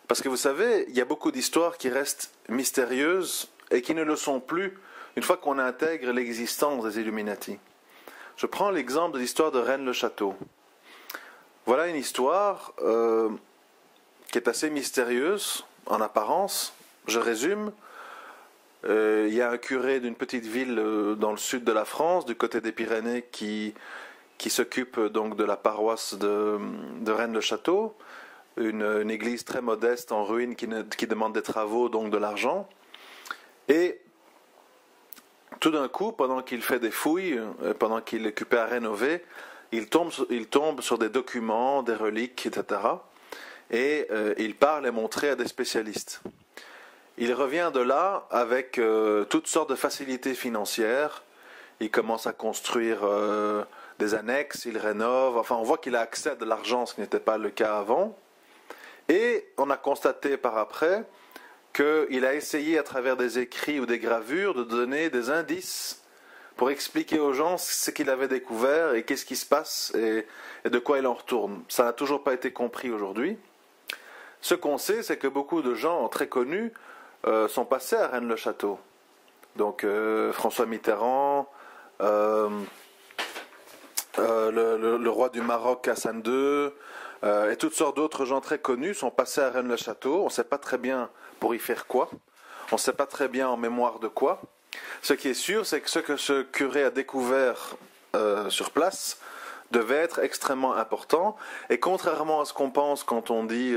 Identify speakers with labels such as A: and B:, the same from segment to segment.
A: Parce que vous savez, il y a beaucoup d'histoires qui restent mystérieuses et qui ne le sont plus une fois qu'on intègre l'existence des Illuminati. Je prends l'exemple de l'histoire de Rennes-le-Château. Voilà une histoire qui est assez mystérieuse en apparence. Je résume. Il y a un curé d'une petite ville dans le sud de la France, du côté des Pyrénées, qui s'occupe donc de la paroisse de Rennes-le-Château, une église très modeste en ruine qui demande des travaux, donc de l'argent. Et tout d'un coup, pendant qu'il fait des fouilles, pendant qu'il est occupé à rénover, il tombe sur des documents, des reliques, etc. Et il part les montrer à des spécialistes. Il revient de là avec toutes sortes de facilités financières. Il commence à construire des annexes, il rénove. Enfin, on voit qu'il a accès à de l'argent, ce qui n'était pas le cas avant. Et on a constaté par après qu'il a essayé à travers des écrits ou des gravures de donner des indices pour expliquer aux gens ce qu'il avait découvert et qu'est-ce qui se passe et de quoi il en retourne. Ça n'a toujours pas été compris aujourd'hui. Ce qu'on sait, c'est que beaucoup de gens très connus sont passés à Rennes-le-Château. Donc François Mitterrand, le roi du Maroc Hassan II, et toutes sortes d'autres gens très connus sont passés à Rennes-le-Château. On ne sait pas très bien pour y faire quoi. On ne sait pas très bien en mémoire de quoi. Ce qui est sûr, c'est que ce que ce curé a découvert sur place devait être extrêmement important. Et contrairement à ce qu'on pense quand on dit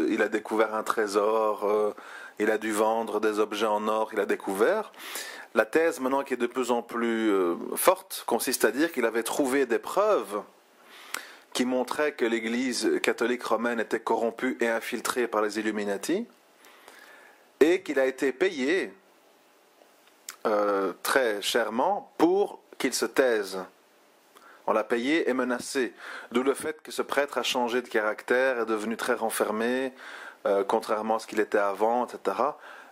A: il a découvert un trésor, il a dû vendre des objets en or, il a découvert, la thèse maintenant qui est de plus en plus forte consiste à dire qu'il avait trouvé des preuves qui montraient que l'Église catholique romaine était corrompue et infiltrée par les Illuminati, et qu'il a été payé très chèrement pour qu'il se taise. On l'a payé et menacé. D'où le fait que ce prêtre a changé de caractère, est devenu très renfermé, contrairement à ce qu'il était avant, etc.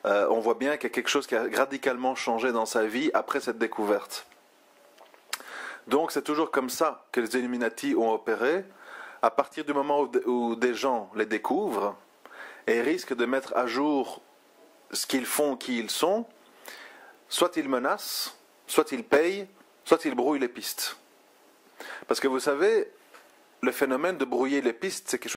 A: On voit bien qu'il y a quelque chose qui a radicalement changé dans sa vie après cette découverte. Donc c'est toujours comme ça que les Illuminati ont opéré, à partir du moment où des gens les découvrent et risquent de mettre à jour ce qu'ils font, qui ils sont, soit ils menacent, soit ils payent, soit ils brouillent les pistes. Parce que vous savez, le phénomène de brouiller les pistes, c'est quelque chose